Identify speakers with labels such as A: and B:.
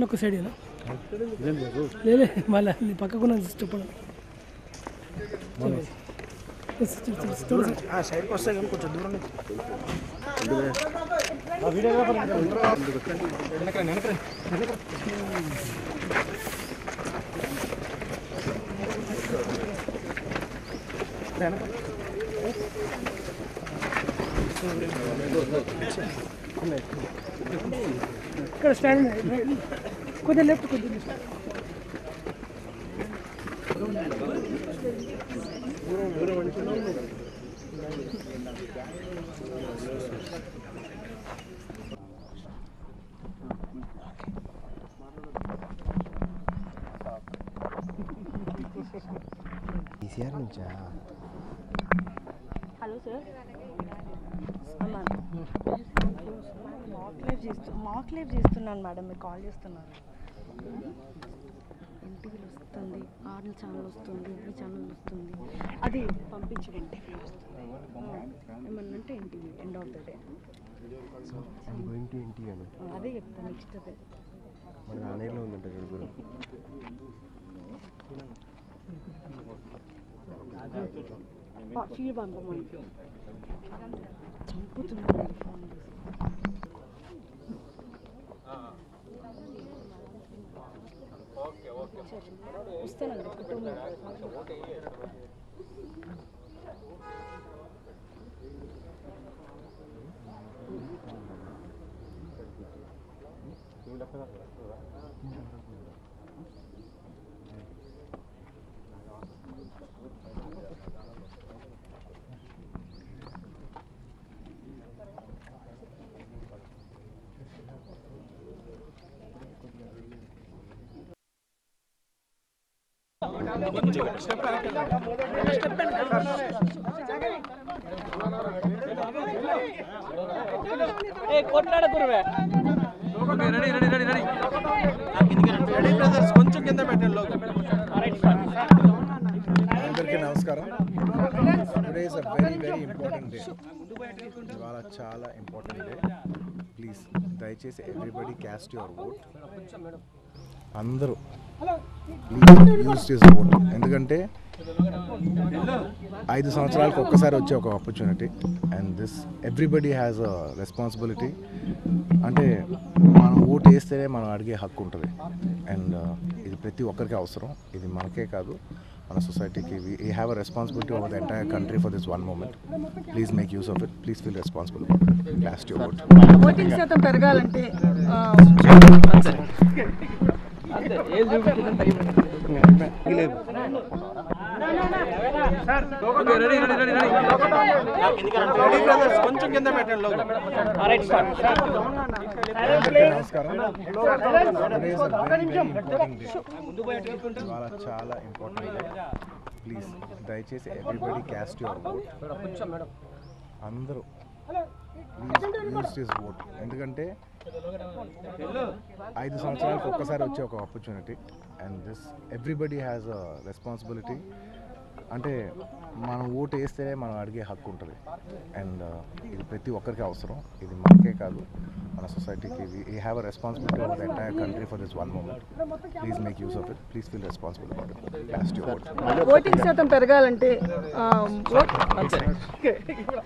A: ఒక సైడ్ లేలే మళ్ళీ నీ పక్కకున్న చెప్పడం
B: సైడ్కి వస్తే కానీ కొంచెం దూరం
A: ఇక్కడ స్టాండ్ కొద్దిగా లెఫ్ట్ కొద్దిగా
B: ఈసీఆర్ నుంచా?
C: హలో సార్, మాక్ లైవ్ చేస్తున్నాను మేడం, మీరు కాల్ చేస్తున్నారు. ఎన్టీవీలో వస్తుంది, ఆర్ఎల్ ఛానల్ వస్తుంది, ఈ ఛానల్ వస్తుంది, అది పంపించడం ఎన్టీవీ వస్తుంది. ఏమన్నా అంటే NTV end of the day అదే చెప్తాను. నెక్స్ట్ అదే
B: మన నాణ్యంలో ఉందంట గురు
C: ఫీల్ పంపమని చంపుతున్నాను ఫోన్ వస్తానండి కుటుంబం.
B: కొంచెం కింద పెట్టండి. అందరికీ నమస్కారం. Today is a very very important day. ఇవాళ చాలా ఇంపార్టెంట్ డే. ప్లీజ్ దయచేసి ఎవ్రీబడి క్యాస్ట్ యువర్ ఓట్. అందరూ ప్లీజ్ యూజ్ చేసే ఓట్. ఎందుకంటే 5 సంవత్సరాలకు ఒక్కసారి వచ్చే ఒక opportunity and this everybody has a responsibility. అంటే మనం ఓటు వేస్తేనే మనం అడిగే హక్కు ఉంటుంది అండ్ ఇది ప్రతి ఒక్కరికి అవసరం. ఇది మనకే కాదు, మన సొసైటీకి. We have a responsibility over the entire country for this one moment. Please make use of it. Please feel responsible about it. Cast your vote.
C: Voting శాతం పెరగాలంటే
B: కొంచెం కింద పెట్టండి. నమస్కారం. ఇవాళ చాలా ఇంపార్టెంట్ డే. ప్లీజ్ దయచేసి ఎవ్రీబడి క్యాస్ట్ యువర్ ఓట్. అందరూ ప్లీజ్ యూజ్ చేసే ఓట్. ఎందుకంటే 5 సంవత్సరాలకు ఒక్కసారి వచ్చే ఒక opportunity and this everybody has a responsibility. అంటే మనం ఓటు వేస్తేనే మనం అడిగే హక్కు ఉంటుంది అండ్ ఇది ప్రతి ఒక్కరికి అవసరం. ఇది మనకే కాదు, మన సొసైటీకి. We have a responsibility over the entire country for this one moment. Please make use of it. Please feel responsible about it. Cast your vote.
C: Voting శాతం పెరగాలంటే